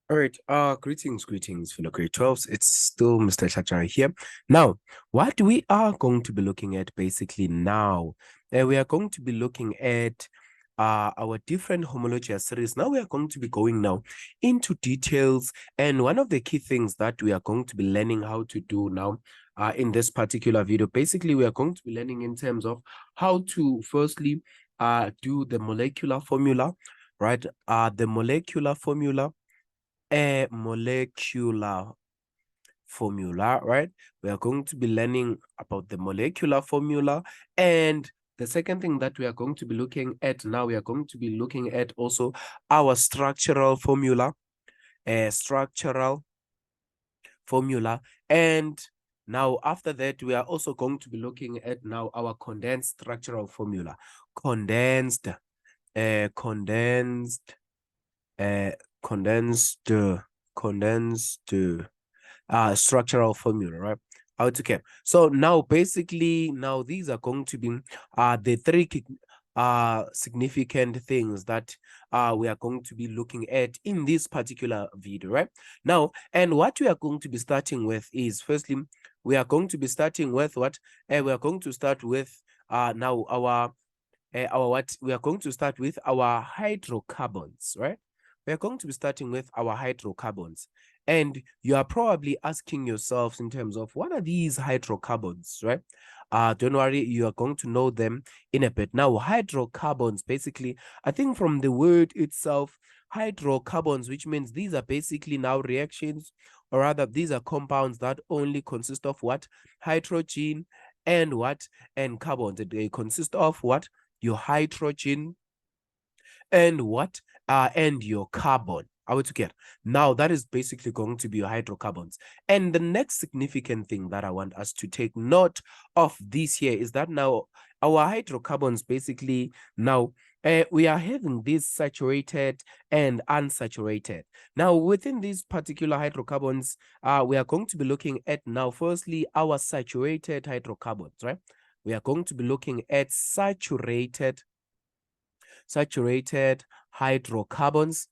All right, greetings, fellow grade 12s. It's still Mr. Chacha here. Now, what we are going to be looking at basically now, we are going to be looking at our different homology series. Now we are going to be going now into details, and one of the key things that we are going to be learning how to do now in this particular video, basically we are going to be learning in terms of how to firstly do the molecular formula, right? The molecular formula, a molecular formula, right? We are going to be learning about the molecular formula. And the second thing that we are going to be looking at now, we are going to be looking at also our structural formula, structural formula. And now after that, we are also going to be looking at now our condensed structural formula. Condensed, condensed, condensed, condensed structural formula, right? Okay. So now basically now these are going to be the three significant things that we are going to be looking at in this particular video, right? Now, and what we are going to be starting with is firstly, we are going to be starting with what? We are going to start with now our what we are going to start with our hydrocarbons, right? We are going to be starting with our hydrocarbons. And you are probably asking yourselves in terms of what are these hydrocarbons, right? Don't worry, you are going to know them in a bit. Now, hydrocarbons, basically, I think from the word itself, hydrocarbons, which means these are basically now reactions, or rather, these are compounds that only consist of what? Hydrogen and what? And carbons. They consist of what? Your hydrogen and what? And your carbon. Are we together? Now that is basically going to be your hydrocarbons. And the next significant thing that I want us to take note of this here is that now our hydrocarbons basically now we are having these saturated and unsaturated. Now within these particular hydrocarbons, we are going to be looking at now firstly our saturated hydrocarbons, right? We are going to be looking at saturated hydrocarbons.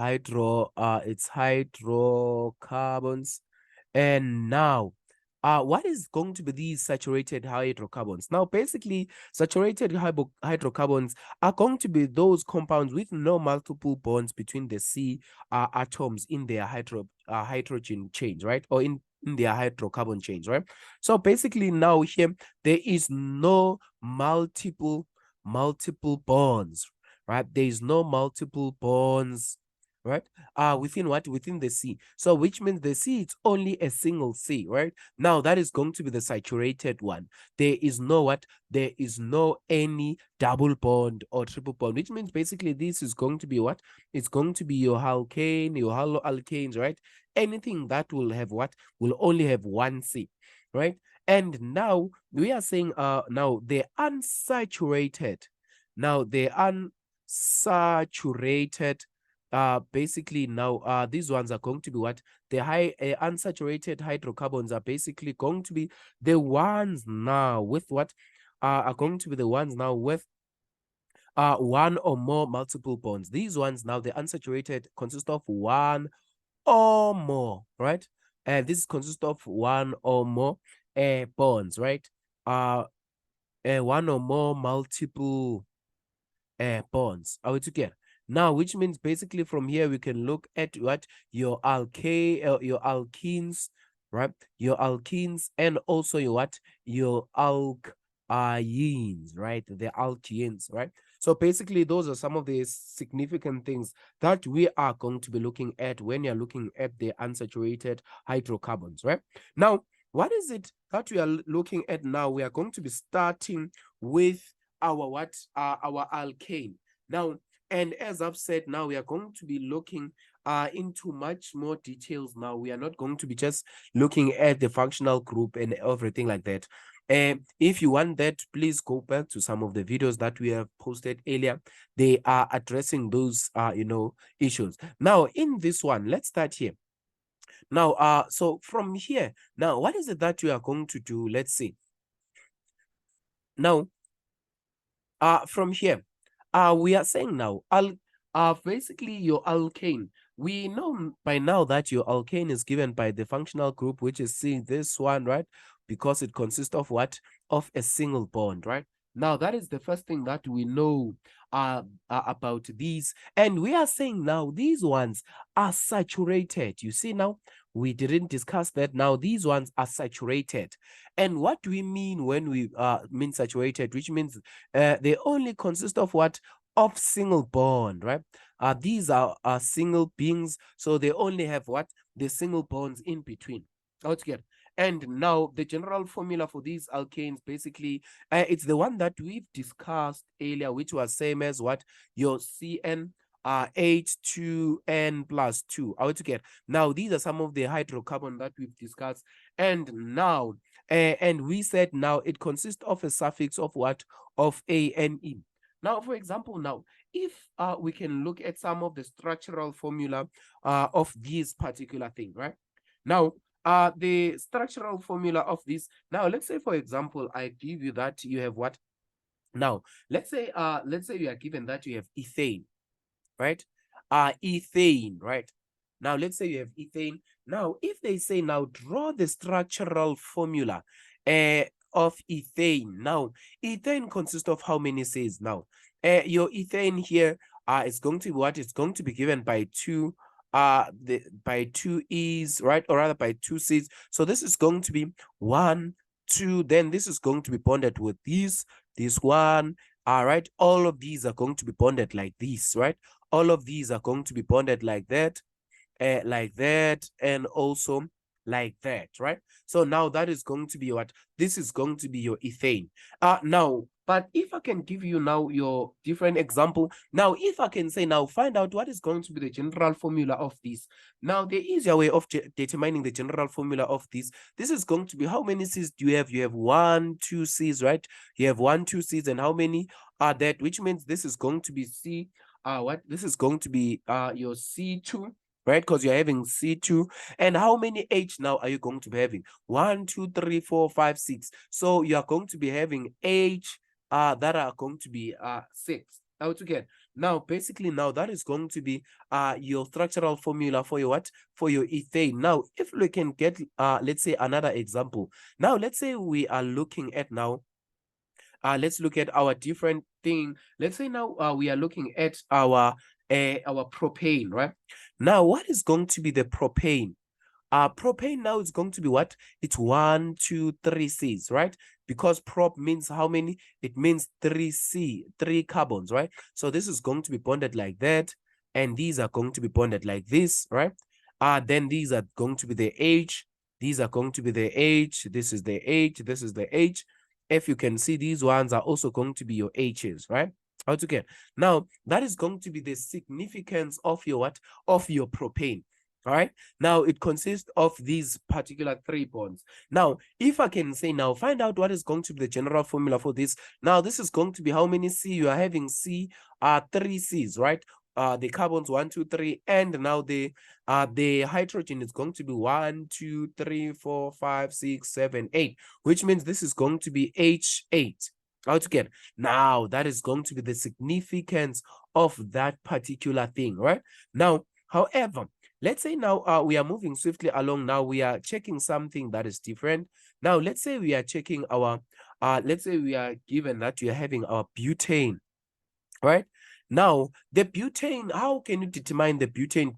It's hydrocarbons. And now what is going to be these saturated hydrocarbons? Now basically saturated hydrocarbons are going to be those compounds with no multiple bonds between the C atoms in their hydrogen chains, right? Or in their hydrocarbon chains, right? So basically now here there is no multiple bonds, right? There is no multiple bonds, right? Within what? Within the C. So which means the C it's only a single C, right? Now that is going to be the saturated one. There is no what? There is no any double bond or triple bond, which means basically this is going to be what? It's going to be your alkane, your haloalkanes, right? Anything that will have what? Will only have one C, right? And now we are saying now the unsaturated. Now the unsaturated basically now these ones are going to be what? The unsaturated hydrocarbons are basically going to be the ones now with what? Are going to be the ones now with one or more multiple bonds. These ones now, the unsaturated consist of one or more, right? And this consists of one or more bonds, right? One or more multiple bonds. Are we together? Now, which means basically from here we can look at what your your alkenes, right? Your alkenes and also your what? Your alkynes, right? The alkenes, right? So basically, those are some of the significant things that we are going to be looking at when you're looking at the unsaturated hydrocarbons, right? Now, what is it that we are looking at now? We are going to be starting with our what? Our alkane. Now, and as I've said, now we are going to be looking into much more details now. We are not going to be just looking at the functional group and everything like that. If you want that, please go back to some of the videos that we have posted earlier. They are addressing those issues. Now, in this one, let's start here. Now, so from here, now what is it that we are going to do? Let's see. Now, from here, we are saying now, basically your alkane. we know by now that your alkane is given by the functional group, which is C, this one, right? Because it consists of what? Of a single bond, right? Now, that is the first thing that we know about these. And we are saying now these ones are saturated. You see now, we didn't discuss that. Now, these ones are saturated. And what do we mean when we mean saturated? Which means they only consist of what? Of single bond, right? These are single beings, so they only have what? The single bonds in between altogether. And now the general formula for these alkanes, basically, it's the one that we've discussed earlier, which was same as what? Your CN H2N plus 2 altogether. Now, these are some of the hydrocarbon that we've discussed. And now, and we said now it consists of a suffix of what? Of ANE. Now, for example, now, if we can look at some of the structural formula of this particular thing, right? Now, the structural formula of this, now, let's say, for example, I give you that you have what? Now, let's say you are given that you have ethane, right? Ethane, right? Now, let's say you have ethane. Now, if they say now draw the structural formula of ethane. Now, ethane consists of how many C's now? Your ethane here is going to be what? It's going to be given by two by two E's, right? Or rather by two C's. So this is going to be 1, 2, then this is going to be bonded with this one. All right, all of these are going to be bonded like this, right? All of these are going to be bonded like that, and also like that, right? So now that is going to be what? This is going to be your ethane. Now, but if I can give you now your different example, now if I can say now find out what is going to be the general formula of this. Now, the easier way of determining the general formula of this is going to be how many C's do you have? You have 1, 2 C's, right? You have 1, 2 C's, and how many are that? Which means this is going to be C. What? This is going to be your C2, right? Because you're having C2. And how many H now are you going to be having? 1, 2, 3, 4, 5, 6. So you are going to be having H that are going to be 6 altogether. Now, basically, now that is going to be your structural formula for your what? For your ethane. Now, if we can get let's say another example. Now, let's say we are looking at now. Let's look at our different thing. Let's say now we are looking at our propane, right? Now, what is going to be the propane? Propane now is going to be what? It's 1, 2, 3 C's, right? Because prop means how many? It means 3 carbons, right? So this is going to be bonded like that, and these are going to be bonded like this, right? Then these are going to be the H. These are going to be the H. This is the H. This is the H. If you can see, these ones are also going to be your H's, right? Altogether. Now, that is going to be the significance of your what? Of your propane. All right. Now, it consists of these particular 3 bonds. Now, if I can say now, find out what is going to be the general formula for this. Now, this is going to be how many C? You are having C, 3 C's, right? The carbons 1, 2, 3, and now the hydrogen is going to be 1, 2, 3, 4, 5, 6, 7, 8, which means this is going to be H8 altogether. Now, that is going to be the significance of that particular thing, right? Now, however, let's say now we are moving swiftly along. Now we are checking something that is different. Now, let's say we are checking our, let's say we are given that we are having our butane, right? Now, the butane, how can you determine the butane?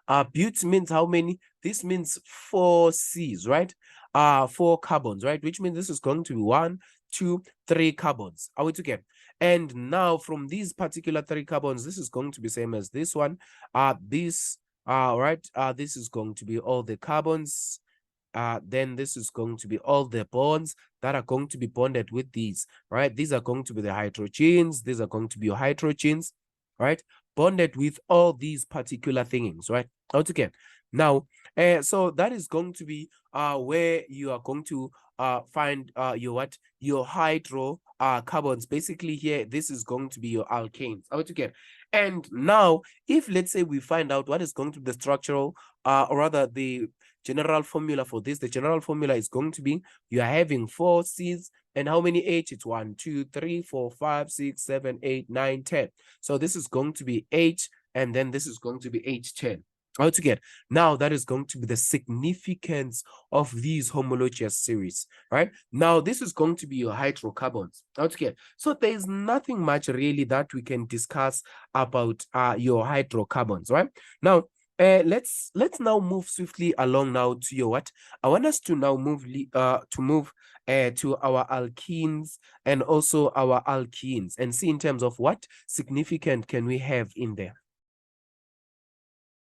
But means how many? This means 4 C's, right? 4 carbons, right? Which means this is going to be 1, 2, 3 carbons. Are we together? And now from these particular 3 carbons, this is going to be same as this one. This is going to be all the carbons. Then this is going to be all the bonds that are going to be bonded with these, right? These are going to be the hydrogens. These are going to be your hydrogens, right? Bonded with all these particular things, right? Okay. Now, so that is going to be where you are going to find your what? Your hydrocarbons. Basically here, this is going to be your alkanes. Okay. And now, if let's say we find out what is going to be the structural, or rather the general formula for this, the general formula is going to be you are having 4 C's and how many H? It's 1, 2, 3, 4, 5, 6, 7, 8, 9, 10. So this is going to be H and then this is going to be H10. Altogether, now that is going to be the significance of these homologous series, right? Now, this is going to be your hydrocarbons. Altogether, so there is nothing much really that we can discuss about your hydrocarbons, right? Now, let's now move swiftly along now to your what? I want us to now move to our alkenes and also our alkenes and see in terms of what significant can we have in there.